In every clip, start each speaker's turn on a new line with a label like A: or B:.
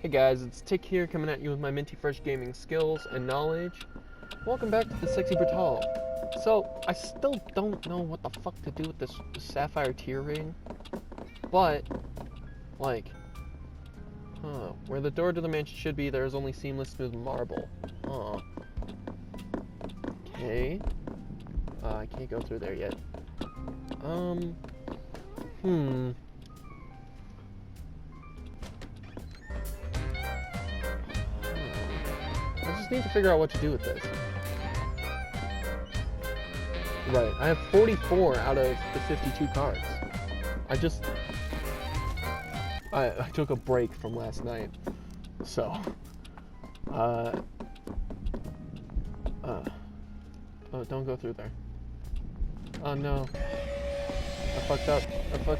A: Hey guys, it's Tick here coming at you with my minty fresh gaming skills and knowledge. Welcome back to the Sexy Brutale. So, I still don't know what the fuck to do with this sapphire tear ring, but, like, where the door to the mansion should be, there is only seamless smooth marble. Okay. I can't go through there yet. I just need to figure out what to do with this. Right, I have 44 out of the 52 cards. I took a break from last night, so, oh, don't go through there. Oh no, I fucked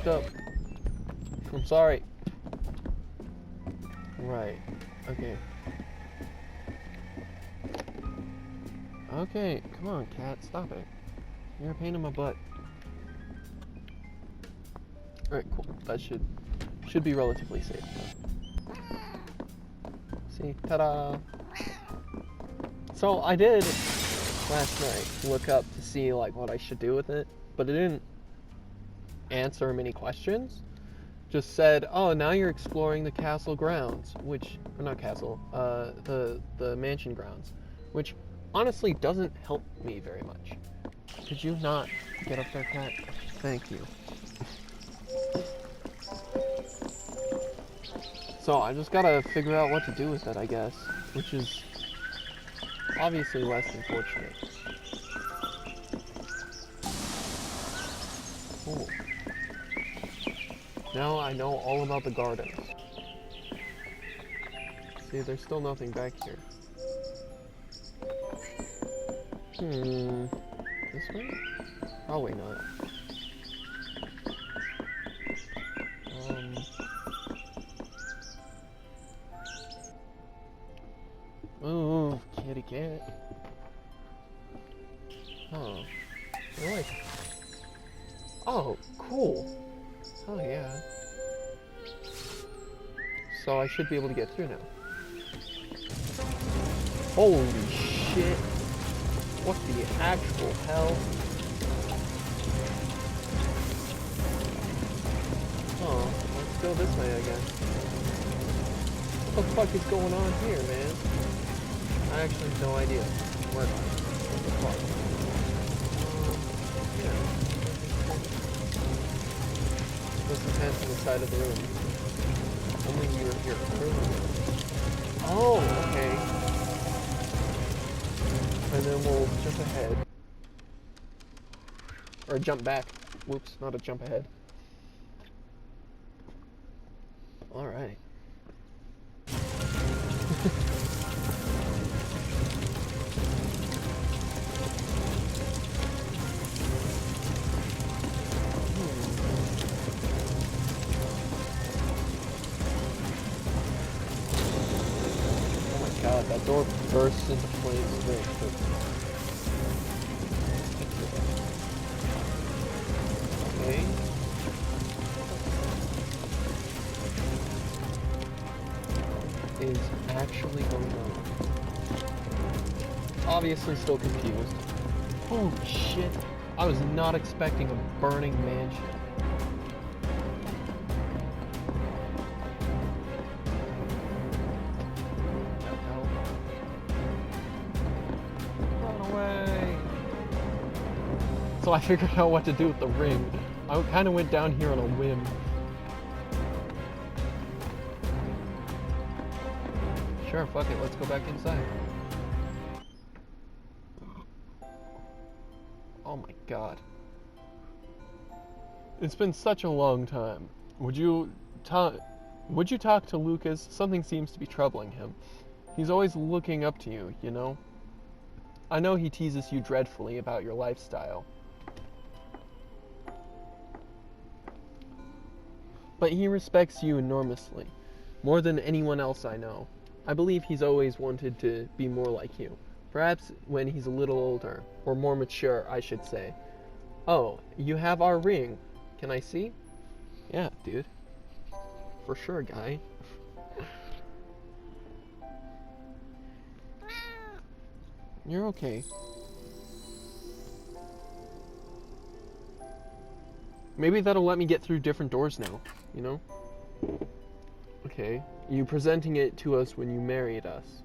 A: up, I'm sorry. Right, okay. Okay, come on, cat, stop it. You're a pain in my butt. Alright, cool. That should be relatively safe. See, ta-da! So I did last night look up to see like what I should do with it, but it didn't answer many questions. Just said, oh, now you're exploring the castle grounds, which, or not castle, the mansion grounds, which honestly doesn't help me very much. Could you not get up there, cat? Thank you. So I just gotta figure out what to do with it, I guess, which is obviously less than fortunate. Cool. Now I know all about the gardens. See, there's still nothing back here. This way? Probably not. Ooh, kitty cat. Oh. Really? Oh, cool. Oh, yeah. So I should be able to get through now. Holy shit. What the actual hell? Oh, let's go this way, I guess. What the fuck is going on here, man? I actually have no idea. Where am I? What the fuck? Yeah. This depends on the side of the room. Only you were here earlier. Oh, okay. And then we'll jump ahead. Or jump back. Whoops, not a jump ahead. Alright. God, that door bursts into flames very quickly. Okay. What is actually going on? Obviously still confused. Holy shit. I was not expecting a burning mansion. So I figured out what to do with the ring. I kind of went down here on a whim. Sure, fuck it, let's go back inside. Oh my god. It's been such a long time. Would you talk to Lucas? Something seems to be troubling him. He's always looking up to you, you know? I know he teases you dreadfully about your lifestyle. But he respects you enormously, more than anyone else I know. I believe he's always wanted to be more like you. Perhaps when he's a little older, or more mature, I should say. Oh, you have our ring. Can I see? Yeah, dude. For sure, guy. You're okay. Maybe that'll let me get through different doors now, you know? Okay. You presenting it to us when you married us.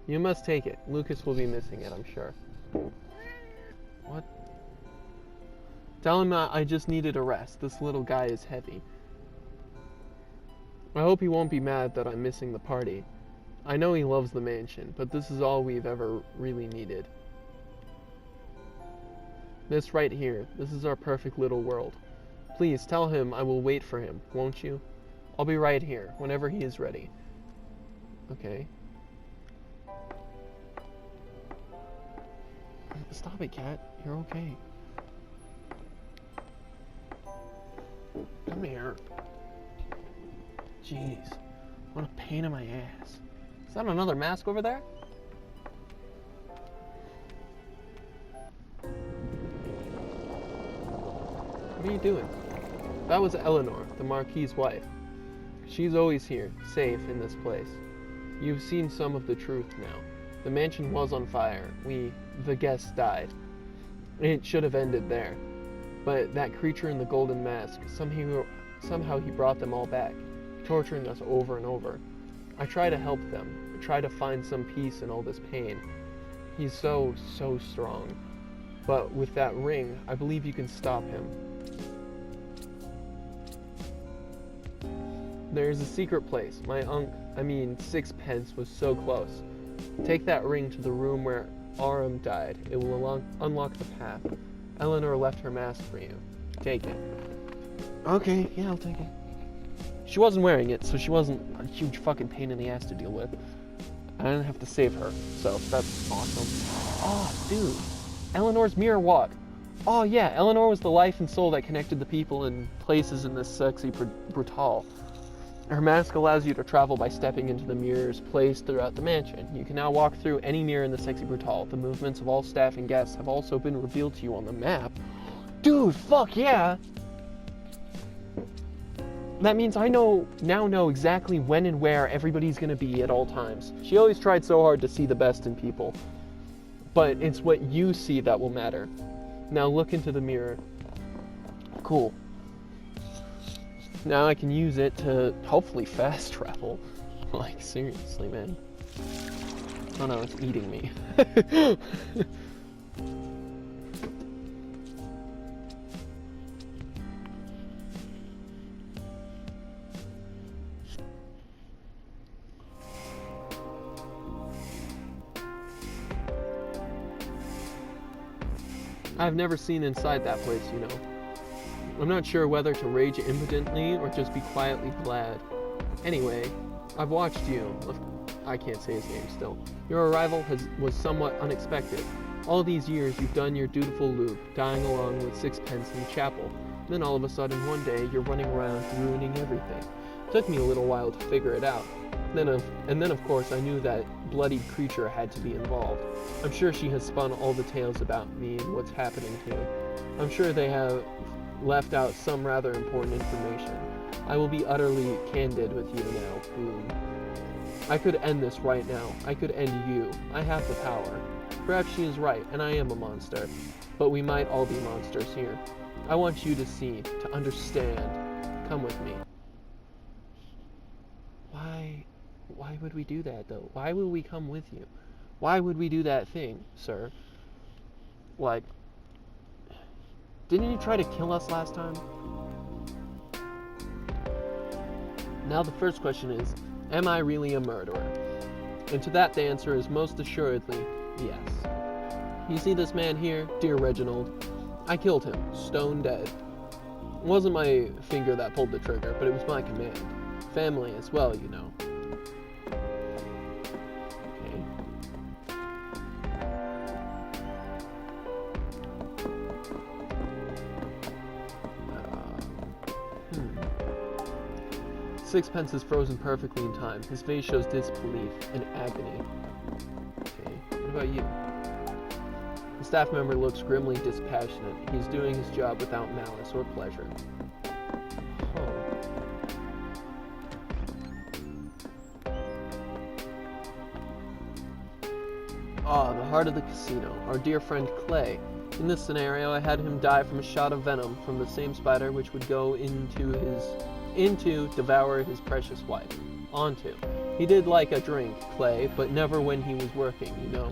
A: You must take it. Lucas will be missing it, I'm sure. What? Tell him I just needed a rest. This little guy is heavy. I hope he won't be mad that I'm missing the party. I know he loves the mansion, but this is all we've ever really needed. This right here, this is our perfect little world. Please tell him I will wait for him, won't you? I'll be right here, whenever he is ready. Okay. Stop it, Cat. You're okay. Come here. Jeez. What a pain in my ass. Is that another mask over there? What are you doing? That was Eleanor, the Marquis's wife. She's always here, safe in this place. You've seen some of the truth now. The mansion was on fire. The guests died. It should have ended there. But that creature in the golden mask, somehow he brought them all back, torturing us over and over. I try to help them. I try to find some peace in all this pain. He's so strong. But with that ring, I believe you can stop him. There's a secret place. Sixpence was so close. Take that ring to the room where Aram died. It will unlock the path. Eleanor left her mask for you. Take it. Okay, yeah, I'll take it. She wasn't wearing it, so she wasn't a huge fucking pain in the ass to deal with. I didn't have to save her, so that's awesome. Oh, dude. Eleanor's mirror walk. Oh, yeah, Eleanor was the life and soul that connected the people and places in this Sexy Brutale. Her mask allows you to travel by stepping into the mirrors placed throughout the mansion. You can now walk through any mirror in the Sexy Brutale. The movements of all staff and guests have also been revealed to you on the map. Dude, fuck yeah! That means I now know exactly when and where everybody's gonna be at all times. She always tried so hard to see the best in people. But it's what you see that will matter. Now look into the mirror. Cool. Now I can use it to hopefully fast travel. Like, seriously, man. Oh no, it's eating me. I've never seen inside that place, you know. I'm not sure whether to rage impotently or just be quietly glad. Anyway, I've watched you. I can't say his name still. Your arrival was somewhat unexpected. All these years you've done your dutiful loop, dying along with sixpence in the chapel. Then all of a sudden one day you're running around ruining everything. Took me a little while to figure it out. Then of course I knew that bloodied creature had to be involved. I'm sure she has spun all the tales about me and what's happening too. I'm sure they have left out some rather important information. I will be utterly candid with you now, Boom. I could end this right now. I could end you. I have the power. Perhaps she is right, and I am a monster. But we might all be monsters here. I want you to see, to understand. Come with me. Why would we do that, though? Why would we come with you? Why would we do that thing, sir? Like, didn't you try to kill us last time? Now the first question is, am I really a murderer? And to that the answer is most assuredly, yes. You see this man here, dear Reginald? I killed him, stone dead. It wasn't my finger that pulled the trigger, but it was my command. Family as well, you know. Sixpence is frozen perfectly in time. His face shows disbelief and agony. Okay, what about you? The staff member looks grimly dispassionate. He's doing his job without malice or pleasure. Ah, the heart of the casino, our dear friend Clay. In this scenario, I had him die from a shot of venom from the same spider which would go into devour his precious wife. Onto. He did like a drink, Clay, but never when he was working, you know.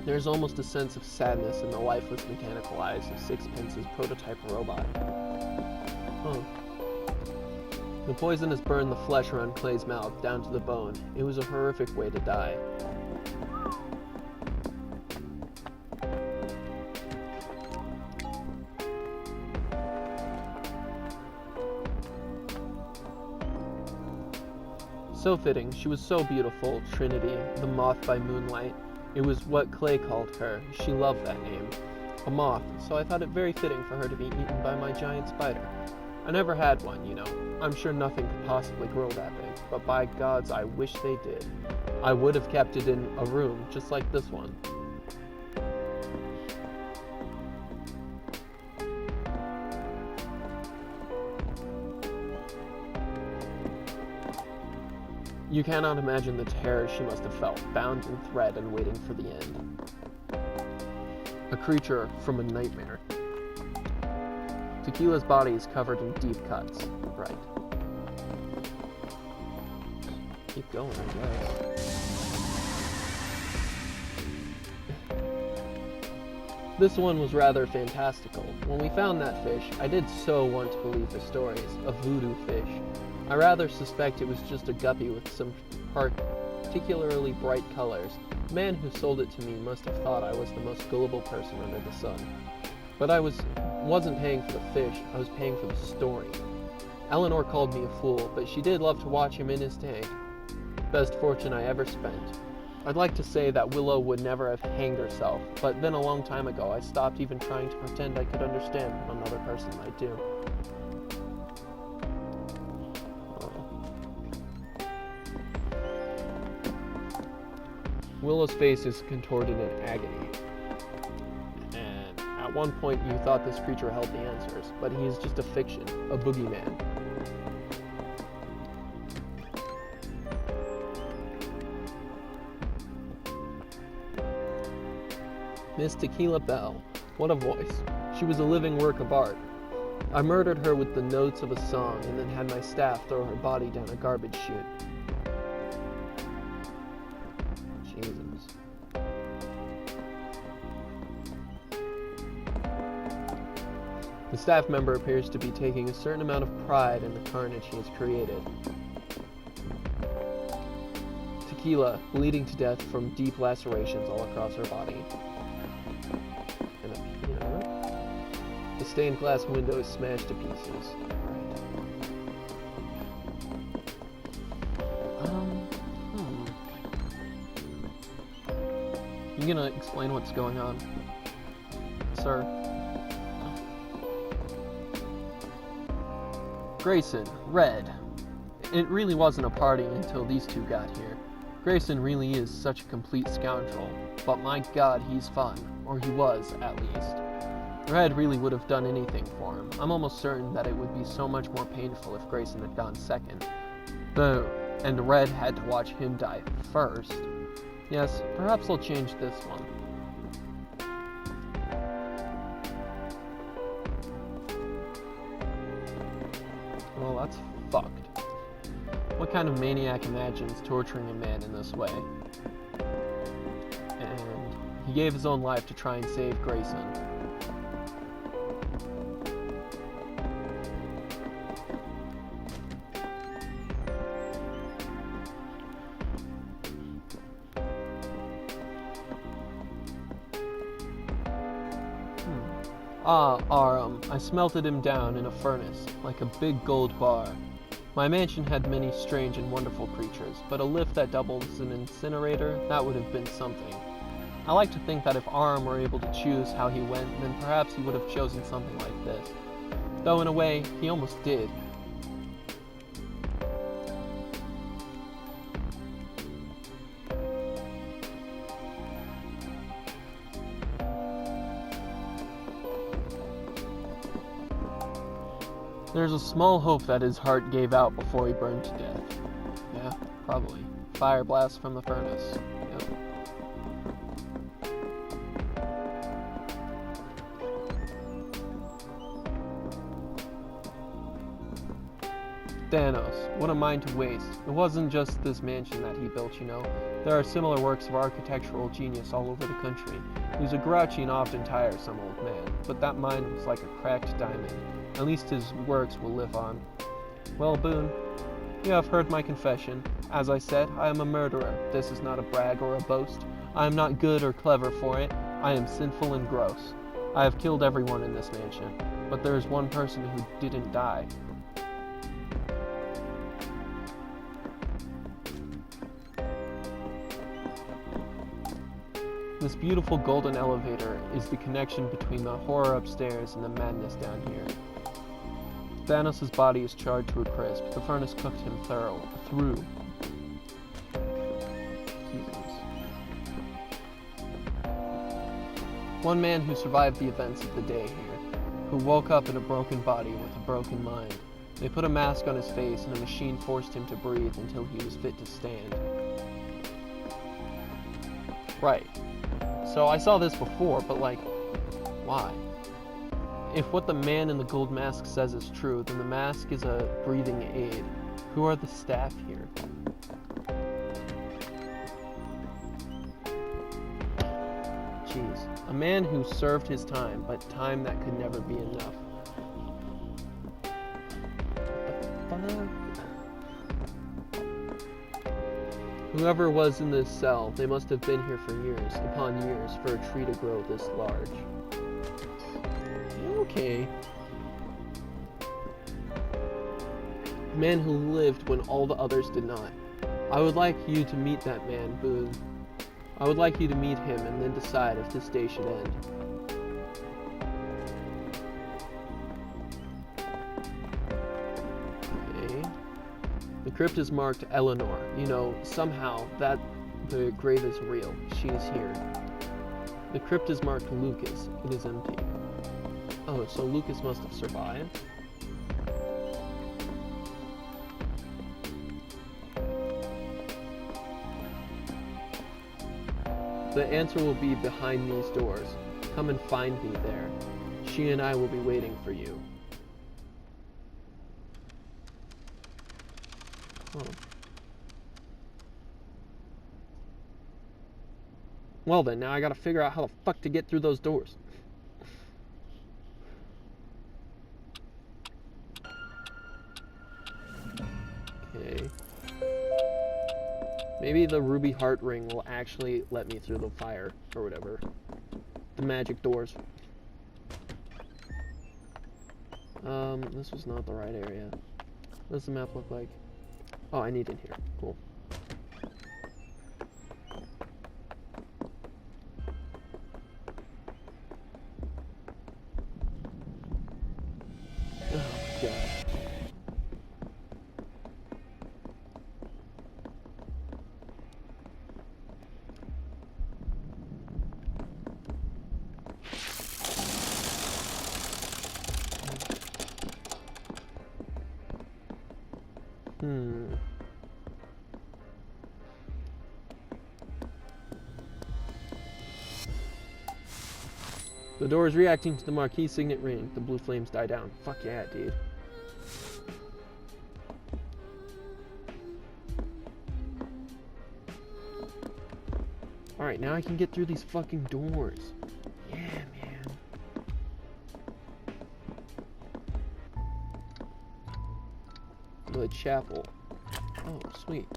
A: There's almost a sense of sadness in the lifeless mechanical eyes of Sixpence's prototype robot. Huh. The poison has burned the flesh around Clay's mouth down to the bone. It was a horrific way to die. So fitting. She was so beautiful, Trinity, the moth by moonlight. It was what Clay called her. She loved that name. A moth, so I thought it very fitting for her to be eaten by my giant spider. I never had one, you know. I'm sure nothing could possibly grow that big, but by gods, I wish they did. I would have kept it in a room, just like this one. You cannot imagine the terror she must have felt, bound in thread and waiting for the end. A creature from a nightmare. Tequila's body is covered in deep cuts. Right. Keep going, I guess. This one was rather fantastical. When we found that fish, I did so want to believe the stories of voodoo fish. I rather suspect it was just a guppy with some particularly bright colors. The man who sold it to me must have thought I was the most gullible person under the sun. But I wasn't paying for the fish, I was paying for the story. Eleanor called me a fool, but she did love to watch him in his tank. Best fortune I ever spent. I'd like to say that Willow would never have hanged herself, but then a long time ago I stopped even trying to pretend I could understand what another person might do. Willow's face is contorted in agony. And at one point you thought this creature held the answers, but he is just a fiction, a boogeyman. Miss Tequila Bell, what a voice. She was a living work of art. I murdered her with the notes of a song and then had my staff throw her body down a garbage chute. Jesus. The staff member appears to be taking a certain amount of pride in the carnage he has created. Tequila, bleeding to death from deep lacerations all across her body. And a piano. The stained glass window is smashed to pieces. You gonna explain what's going on, sir? Grayson, Red. It really wasn't a party until these two got here. Grayson really is such a complete scoundrel, but my god, he's fun. Or he was, at least. Red really would have done anything for him. I'm almost certain that it would be so much more painful if Grayson had gone second. And Red had to watch him die first. Yes, perhaps I'll change this one. Well, that's fucked. What kind of maniac imagines torturing a man in this way? And he gave his own life to try and save Grayson. I smelted him down in a furnace, like a big gold bar. My mansion had many strange and wonderful creatures, but a lift that doubled as an incinerator, that would have been something. I like to think that if Aram were able to choose how he went, then perhaps he would have chosen something like this. Though in a way, he almost did. There's a small hope that his heart gave out before he burned to death. Yeah, probably. Fire blast from the furnace. Yep. Thanos, what a mind to waste. It wasn't just this mansion that he built, you know. There are similar works of architectural genius all over the country. He was a grouchy and often tiresome old man, but that mind was like a cracked diamond. At least his works will live on. Well, Boone, you have heard my confession. As I said, I am a murderer. This is not a brag or a boast. I am not good or clever for it. I am sinful and gross. I have killed everyone in this mansion, but there is one person who didn't die. This beautiful golden elevator is the connection between the horror upstairs and the madness down here. Thanos' body is charred to a crisp. The furnace cooked him through. Jesus. One man who survived the events of the day here, who woke up in a broken body with a broken mind. They put a mask on his face and a machine forced him to breathe until he was fit to stand. Right. So I saw this before, but like, why? If what the man in the gold mask says is true, then the mask is a breathing aid. Who are the staff here? Jeez. A man who served his time, but time that could never be enough. What the fuck? Whoever was in this cell, they must have been here for years upon years for a tree to grow this large. Okay. A man who lived when all the others did not. I would like you to meet that man, Boone. I would like you to meet him and then decide if this day should end. Okay. The crypt is marked Eleanor. You know, somehow that the grave is real. She is here. The crypt is marked Lucas. It is empty. Oh, so Lucas must have survived? The answer will be behind these doors. Come and find me there. She and I will be waiting for you. Oh. Well then, now I gotta figure out how the fuck to get through those doors. Okay. Maybe the ruby heart ring will actually let me through the fire, or whatever. The magic doors. This was not the right area. What does the map look like? Oh, I need in here. Cool. Oh, God. The door is reacting to the Marquis signet ring. The blue flames die down. Fuck yeah, dude. Alright, now I can get through these fucking doors. Yeah, man. The chapel. Oh, sweet.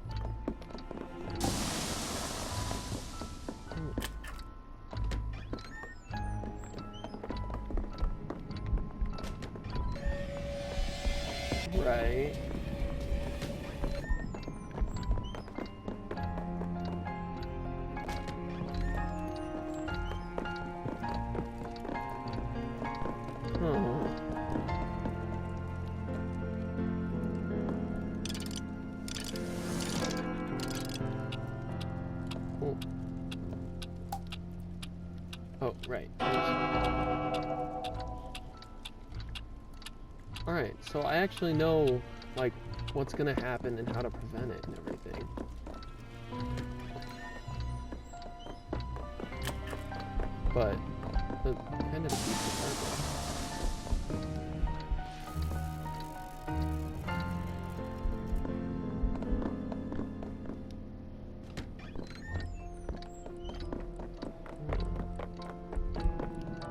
A: Right. Oh. Cool. Oh, right. Alright, so I actually know, like, what's gonna happen and how to prevent it and everything. But, the kind of defeats the purpose.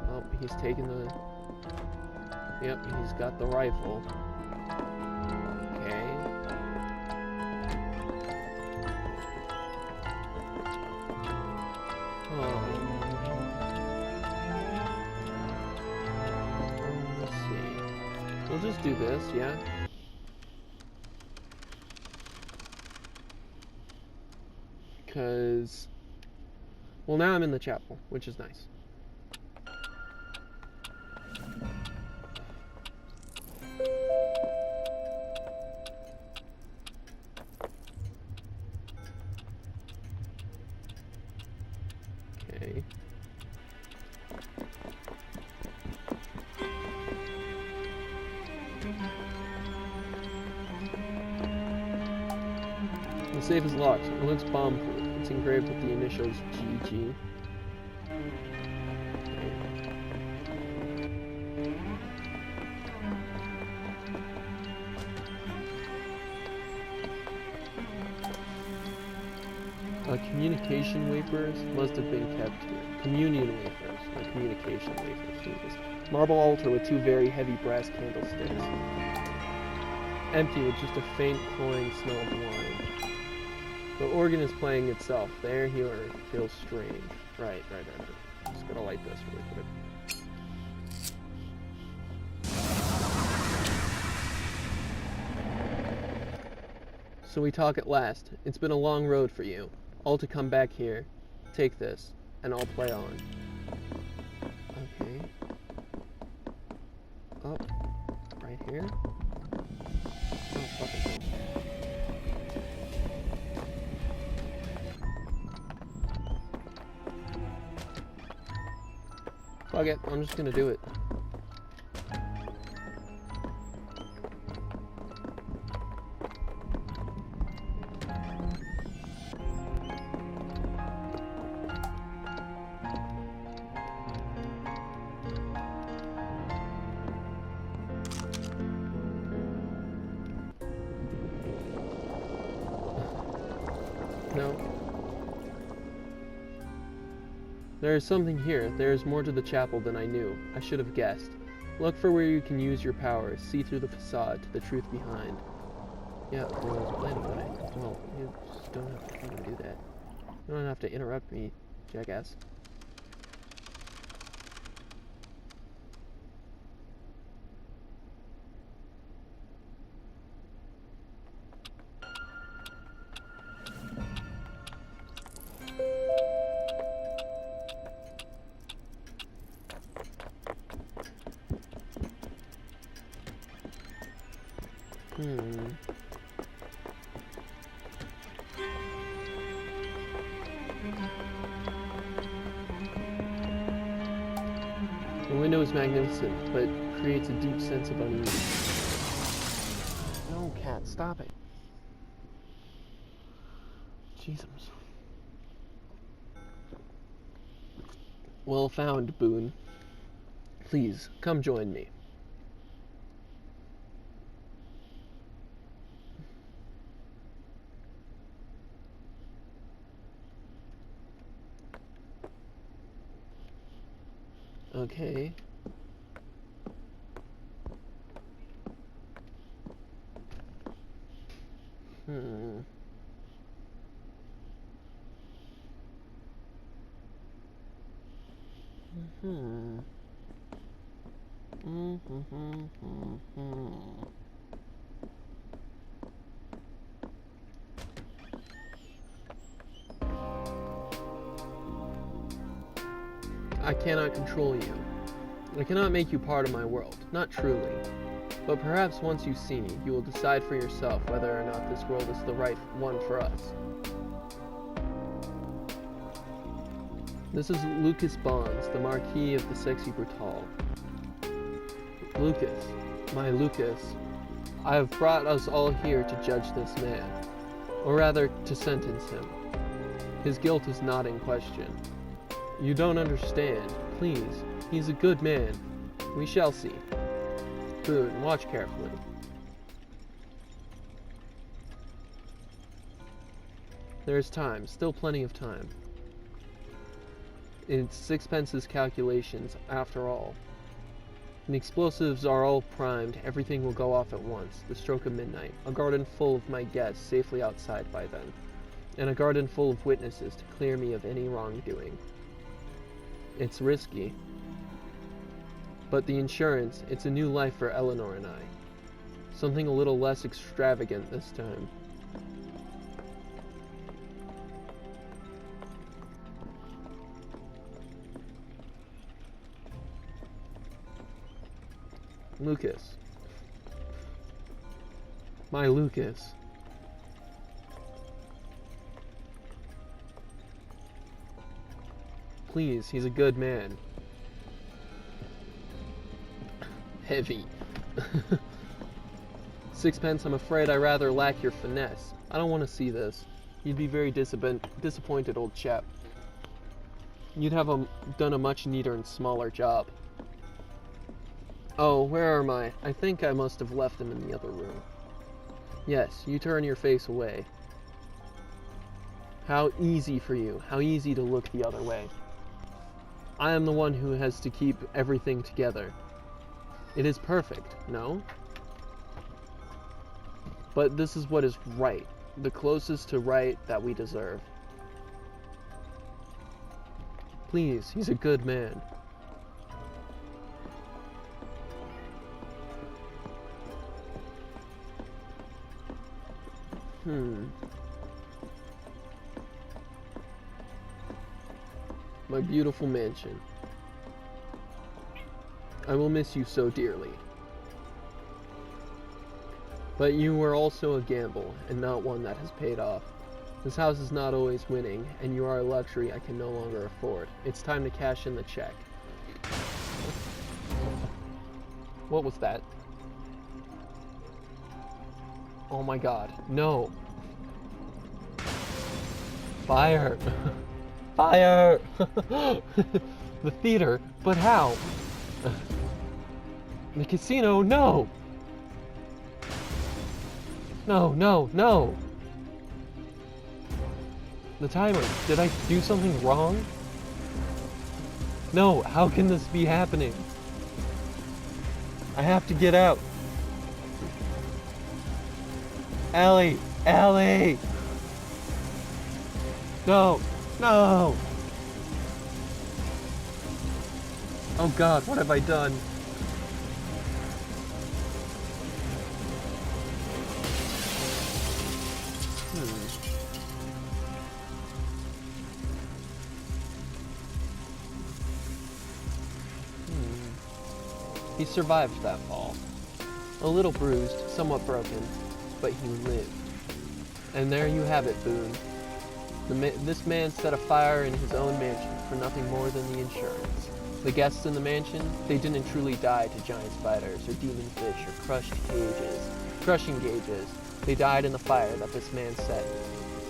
A: Oh, he's taking the... Yep, he's got the rifle. Okay. Oh. Let's see. We'll just do this, yeah? Because... Well, now I'm in the chapel, which is nice. Okay. The safe is locked. It looks bomb-proof. It's engraved with the initials GG. Communication wafers must have been kept here. Communion wafers, not communication wafers. Jesus. Marble altar with two very heavy brass candlesticks. Empty with just a faint cloying smell of wine. The organ is playing itself. The air here feels strange. Right. Just gotta light this really quick. So we talk at last. It's been a long road for you. All to come back here. Take this, and I'll play on. Okay. Oh, right here. Oh, fucking hell. Fuck it, I'm just gonna do it. No. There is something here. There is more to the chapel than I knew. I should have guessed. Look for where you can use your powers. See through the facade to the truth behind. Yeah, well, anyway. Well, you just don't have to even do that. You don't have to interrupt me, jackass. The window is magnificent, but creates a deep sense of unease. No, cat, stop it. Jesus. Well found, Boone. Please, come join me. Okay. I cannot control you. I cannot make you part of my world, not truly. But perhaps once you see me, you will decide for yourself whether or not this world is the right one for us. This is Lucas Bonds, the Marquis of the Sexy Brutale. Lucas, My Lucas, I have brought us all here to judge this man, or rather, to sentence him. His guilt is not in question. You don't understand. Please, he's a good man. We shall see. Boone, watch carefully. There is time, still plenty of time. It's Sixpence's calculations, after all. When the explosives are all primed, everything will go off at once, the stroke of midnight, a garden full of my guests safely outside by then, and a garden full of witnesses to clear me of any wrongdoing. It's risky. But the insurance, it's a new life for Eleanor and I. Something a little less extravagant this time. Lucas. My Lucas. Please, he's a good man. Heavy. Sixpence, I'm afraid I rather lack your finesse. I don't want to see this. You'd be very disappointed, old chap. You'd have done a much neater and smaller job. Oh, where am I? I think I must have left them in the other room. Yes, you turn your face away. How easy for you. How easy to look the other way. I am the one who has to keep everything together. It is perfect, no? But this is what is right. The closest to right that we deserve. Please, he's a good man. My beautiful mansion. I will miss you so dearly. But you were also a gamble, and not one that has paid off. This house is not always winning, and you are a luxury I can no longer afford. It's time to cash in the check. What was that? Oh my god, no. Fire! Fire! The theater, but how? The casino, no! No, no, no! The timer, did I do something wrong? No, how can this be happening? I have to get out. Ellie! Ellie! No! No! Oh god, what have I done? He survived that fall. A little bruised, somewhat broken, but he lived. And there you have it, Boone. This man set a fire in his own mansion for nothing more than the insurance. The guests in the mansion, they didn't truly die to giant spiders or demon fish or crushing gauges. They died in the fire that this man set.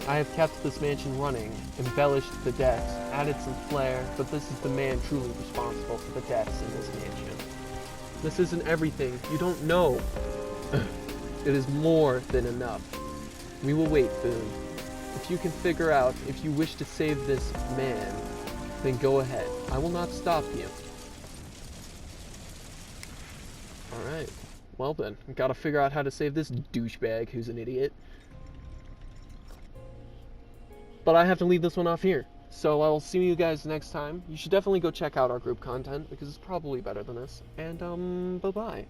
A: I have kept this mansion running, embellished the decks, added some flair, but this is the man truly responsible for the deaths in this mansion. This isn't everything. You don't know. It is more than enough. We will wait, Boone. If you can figure out if you wish to save this man, then go ahead. I will not stop you. Alright. Well then, gotta figure out how to save this douchebag who's an idiot. But I have to leave this one off here. So I will see you guys next time. You should definitely go check out our group content, because it's probably better than this. And, bye-bye.